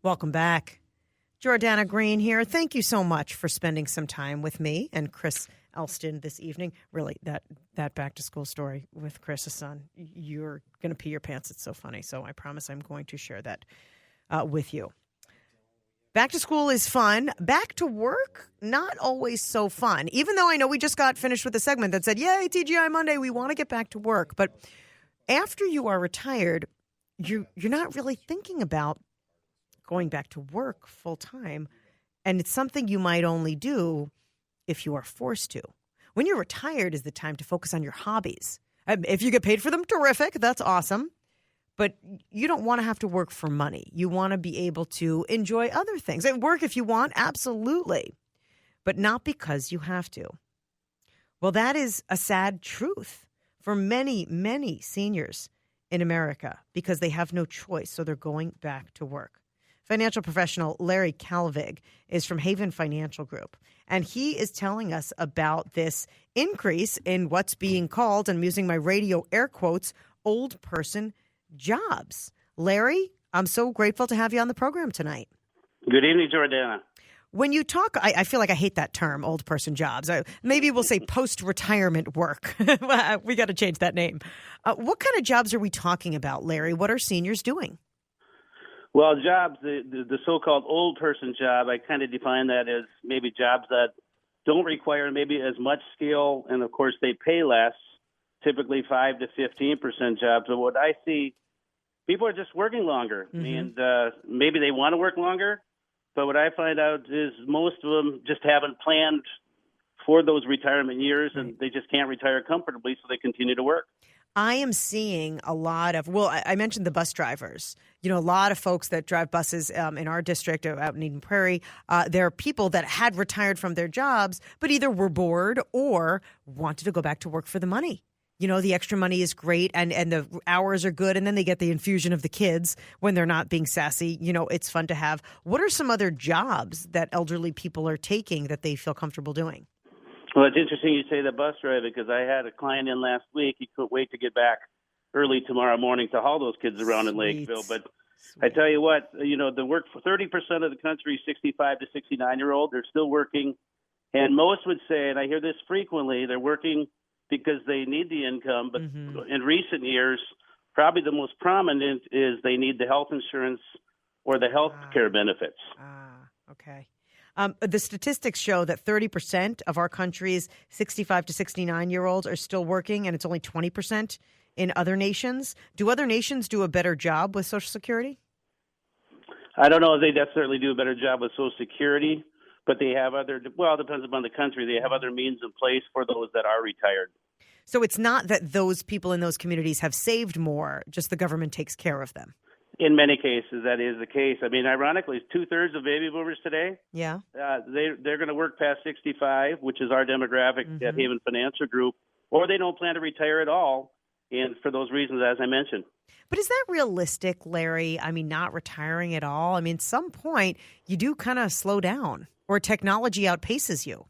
Welcome back. Jordana Green here. Thank you so much for spending some time with me and Chris Elston this evening. Really, that back-to-school story with Chris's son, you're going to pee your pants. It's so funny. So I promise I'm going to share that with you. Back to school is fun. Back to work, not always so fun. Even though I know we just got finished with a segment that said, yay, TGI Monday, we want to get back to work. But after you are retired, you're not really thinking about going back to work full time. And it's something you might only do if you are forced to. When you're retired is the time to focus on your hobbies. If you get paid for them, terrific. That's awesome. But you don't want to have to work for money. You want to be able to enjoy other things. And work if you want, absolutely. But not because you have to. Well, that is a sad truth for many, many seniors in America because they have no choice. So they're going back to work. Financial professional Larry Kallevig is from Haven Financial Group, and he is telling us about this increase in what's being called, and I'm using my radio air quotes, old person jobs. Larry, I'm so grateful to have you on the program tonight. Good evening, Jordana. When you talk, I feel like I hate that term, old person jobs. Maybe we'll say post-retirement work. We got to change that name. What kind of jobs are we talking about, Larry? What are seniors doing? Well, jobs, the so-called old person job, I kind of define that as maybe jobs that don't require maybe as much skill, and of course they pay less, typically 5 to 15% jobs. But what I see, people are just working longer, and maybe they want to work longer, but what I find out is most of them just haven't planned for those retirement years, and they just can't retire comfortably, so they continue to work. I am seeing a lot of, I mentioned the bus drivers. You know, a lot of folks that drive buses in our district out in Eden Prairie, there are people that had retired from their jobs, but either were bored or wanted to go back to work for the money. You know, the extra money is great and the hours are good, and then they get the infusion of the kids when they're not being sassy. You know, it's fun to have. What are some other jobs that elderly people are taking that they feel comfortable doing? Well, it's interesting you say the bus driver because I had a client in last week. He couldn't wait to get back early tomorrow morning to haul those kids around in Lakeville. But I tell you what, you know, the work for 30% of the country, 65 to 69-year-old, they're still working. And most would say, and I hear this frequently, they're working because they need the income. But in recent years, probably the most prominent is they need the health insurance or the health care benefits. Okay. The statistics show that 30% of our country's 65 to 69-year-olds are still working, and it's only 20% in other nations. Do other nations do a better job with Social Security? I don't know if they necessarily do a better job with Social Security, but they have other, well, it depends upon the country. They have other means in place for those that are retired. So it's not that those people in those communities have saved more, just the government takes care of them. In many cases, that is the case. I mean, ironically, 2/3 of baby boomers today, they're going to work past 65, which is our demographic at Haven Financial Group, or they don't plan to retire at all, and for those reasons, as I mentioned. But is that realistic, Larry? I mean, not retiring at all? I mean, at some point, you do kind of slow down, or technology outpaces you.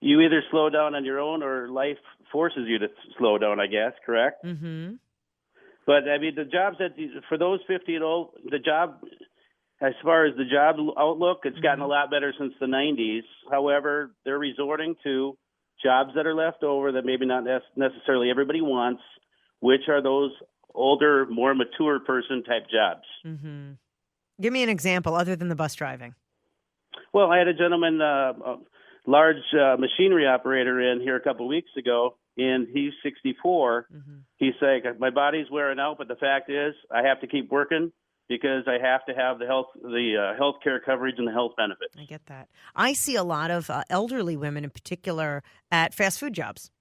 You either slow down on your own, or life forces you to slow down, I guess, correct? Mm-hmm. But, I mean, the jobs that for those 50 and old, the job, as far as the job outlook, it's gotten a lot better since the 90s. However, they're resorting to jobs that are left over that maybe not necessarily everybody wants, which are those older, more mature person type jobs. Mm-hmm. Give me an example other than the bus driving. Well, I had a gentleman, a large machinery operator in here a couple of weeks ago, and he's 64. He's saying, my body's wearing out, but the fact is I have to keep working because I have to have the health care coverage and the health benefits. I get that. I see a lot of elderly women in particular at fast food jobs.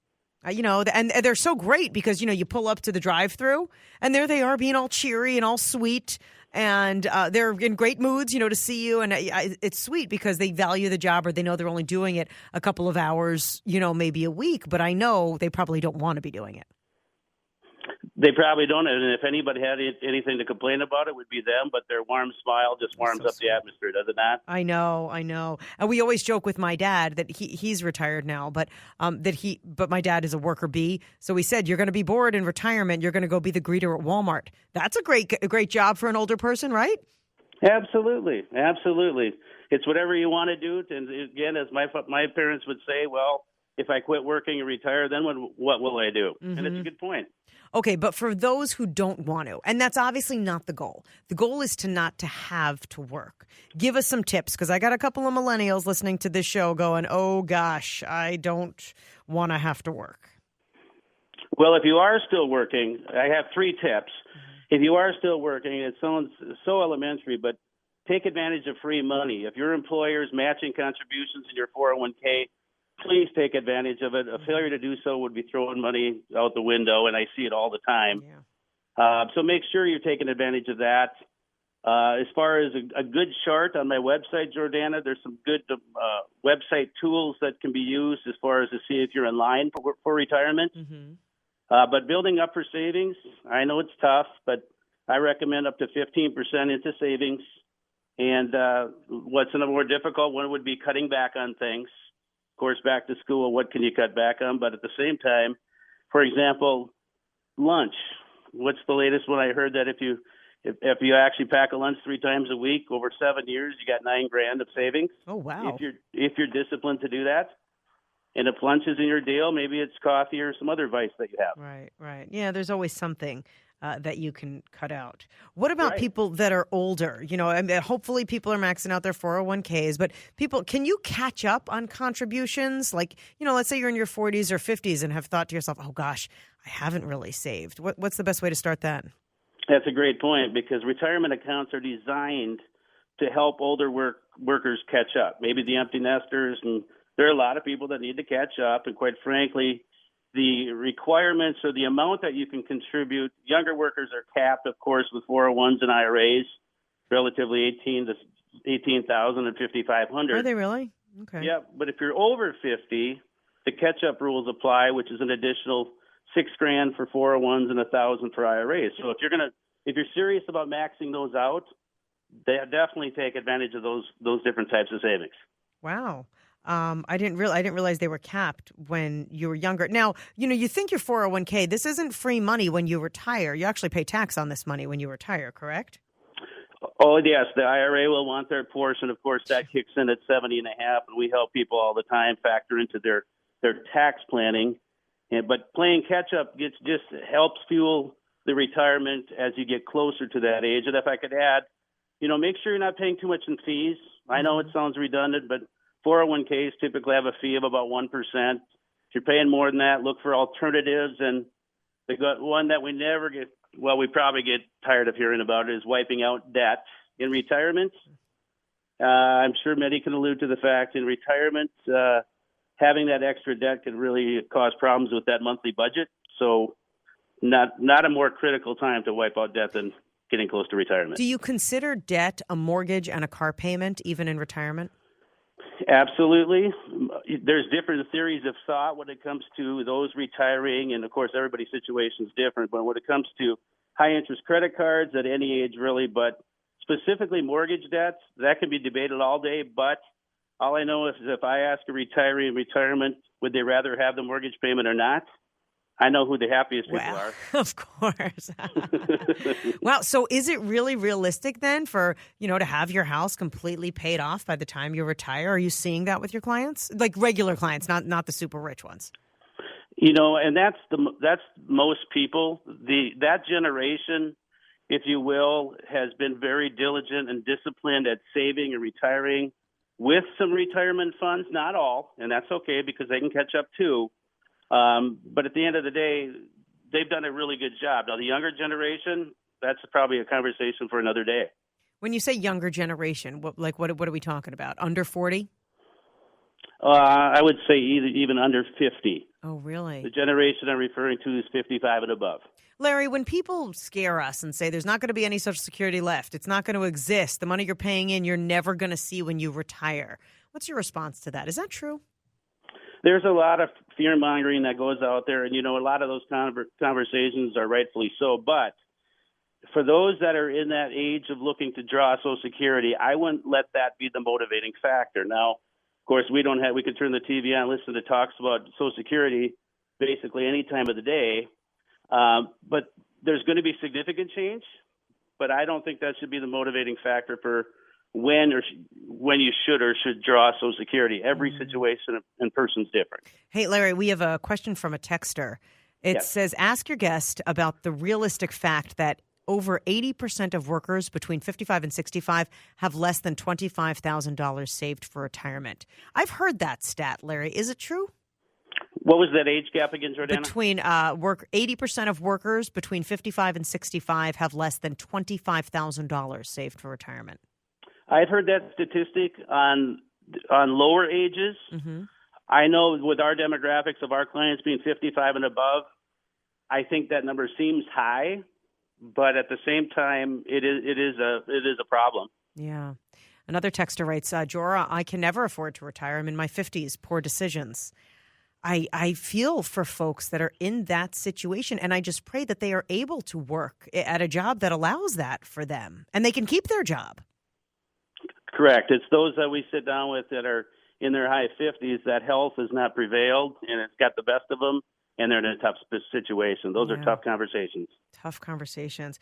You know, and they're so great because, you know, you pull up to the drive-thru and there they are being all cheery and all sweet. And they're in great moods, you know, to see you. And it's sweet because they value the job, or they know they're only doing it a couple of hours, you know, maybe a week. But I know they probably don't want to be doing it. They probably don't. And if anybody had anything to complain about, it would be them. But their warm smile just warms up the atmosphere, does it not? I know. And we always joke with my dad that he's retired now, but my dad is a worker bee. So we said, you're going to be bored in retirement. You're going to go be the greeter at Walmart. That's a great job for an older person, right? Absolutely, absolutely. It's whatever you want to do. And again, as my parents would say, well, if I quit working and retire, then what will I do? And it's a good point. Okay, but for those who don't want to, and that's obviously not the goal. The goal is to not to have to work. Give us some tips, because I got a couple of millennials listening to this show going, oh gosh, I don't want to have to work. Well, if you are still working, I have 3 tips. If you are still working, it sounds so elementary, but take advantage of free money. If your employer is matching contributions in your 401k, please take advantage of it. A failure to do so would be throwing money out the window, and I see it all the time. Yeah. So make sure you're taking advantage of that. As far as a good chart on my website, Jordana, there's some good website tools that can be used as far as to see if you're in line for retirement. Mm-hmm. But building up for savings, I know it's tough, but I recommend up to 15% into savings. And what's a more difficult one would be cutting back on things. Of course, back to school, what can you cut back on? But at the same time, for example, lunch. What's the latest one? I heard that if you actually pack a lunch 3 times a week over 7 years, you got $9,000 of savings. Oh, wow. If you're disciplined to do that. And if lunch is in your deal, maybe it's coffee or some other vice that you have. Right. Yeah, there's always something that you can cut out. What about Right. people that are older? You know, I mean, hopefully people are maxing out their 401ks, but can you catch up on contributions? Like, you know, let's say you're in your 40s or 50s and have thought to yourself, oh gosh, I haven't really saved. What's the best way to start that? That's a great point, because retirement accounts are designed to help older workers catch up. Maybe the empty nesters, and there are a lot of people that need to catch up. And quite frankly, the requirements or the amount that you can contribute, younger workers are capped, of course, with 401s and IRAs, relatively 18,000 and 5,500. Are they really? Okay. Yeah, but if you're over 50, the catch-up rules apply, which is an additional $6,000 for 401s and $1,000 for IRAs. So if you're serious about maxing those out, they definitely take advantage of those different types of savings. Wow. I didn't realize they were capped when you were younger. Now, you know, you think your 401k, this isn't free money when you retire. You actually pay tax on this money when you retire, correct? Oh, yes. The IRA will want their portion. Of course, that kicks in at 70.5, and we help people all the time factor into their tax planning. But playing catch-up just helps fuel the retirement as you get closer to that age. And if I could add, you know, make sure you're not paying too much in fees. I know it sounds redundant, but 401ks typically have a fee of about 1%. If you're paying more than that, look for alternatives. And the one that we probably get tired of hearing about is wiping out debt in retirement. I'm sure many can allude to the fact in retirement, having that extra debt can really cause problems with that monthly budget. So not a more critical time to wipe out debt than getting close to retirement. Do you consider debt a mortgage and a car payment even in retirement? Absolutely. There's different theories of thought when it comes to those retiring, and of course everybody's situation is different, but when it comes to high interest credit cards at any age really, but specifically mortgage debts, that can be debated all day. But all I know is if I ask a retiree in retirement, would they rather have the mortgage payment or not? I know who the happiest people are. Of course. Wow. So is it really realistic then for, you know, to have your house completely paid off by the time you retire? Are you seeing that with your clients? Like regular clients, not the super rich ones? You know, and that's most people. That generation, if you will, has been very diligent and disciplined at saving and retiring with some retirement funds. Not all, and that's okay because they can catch up too. But at the end of the day, they've done a really good job. Now, the younger generation, that's probably a conversation for another day. When you say younger generation, what are we talking about? Under 40? I would say even under 50. Oh, really? The generation I'm referring to is 55 and above. Larry, when people scare us and say there's not going to be any Social Security left, it's not going to exist, the money you're paying in, you're never going to see when you retire. What's your response to that? Is that true? There's a lot of fear-mongering that goes out there, and, you know, a lot of those conversations are rightfully so. But for those that are in that age of looking to draw Social Security, I wouldn't let that be the motivating factor. Now, of course, we can turn the TV on and listen to talks about Social Security basically any time of the day. But there's going to be significant change. but I don't think that should be the motivating factor for when you should or should draw Social Security. Every situation and person's different. Hey, Larry, we have a question from a texter. It Yes. says, ask your guest about the realistic fact that over 80% of workers between 55 and 65 have less than $25,000 saved for retirement. I've heard that stat, Larry. Is it true? What was that age gap again, Jordana? Between 80% of workers between 55 and 65 have less than $25,000 saved for retirement. I'd heard that statistic on lower ages. Mm-hmm. I know with our demographics of our clients being 55 and above, I think that number seems high, but at the same time, it is a problem. Yeah. Another texter writes, Jorah, I can never afford to retire. I'm in my 50s. Poor decisions. I feel for folks that are in that situation, and I just pray that they are able to work at a job that allows that for them, and they can keep their job. Correct. It's those that we sit down with that are in their high 50s that health has not prevailed, and it's got the best of them, and they're in a tough situation. Those are tough conversations. Tough conversations.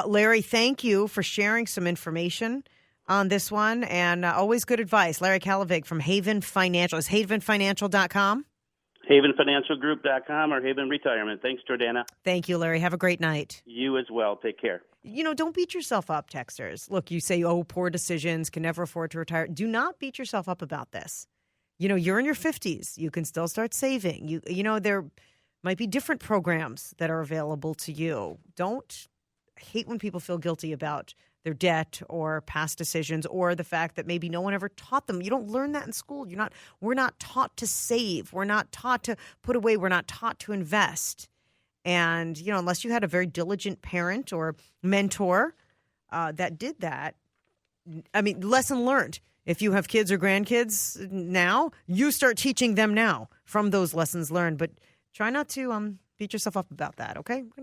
Larry, thank you for sharing some information on this one, and always good advice. Larry Kallevig from Haven Financial. Is havenfinancial.com? havenfinancialgroup.com or Haven Retirement. Thanks, Jordana. Thank you, Larry. Have a great night. You as well. Take care. Don't beat yourself up, texters. Look, you say, poor decisions, can never afford to retire. Do not beat yourself up about this. You're in your 50s. You can still start saving. There might be different programs that are available to you. I hate when people feel guilty about their debt or past decisions or the fact that maybe no one ever taught them. You don't learn that in school. We're not taught to save. We're not taught to put away. We're not taught to invest. And, unless you had a very diligent parent or mentor that did that, lesson learned. If you have kids or grandkids now, you start teaching them now from those lessons learned. But try not to beat yourself up about that, okay?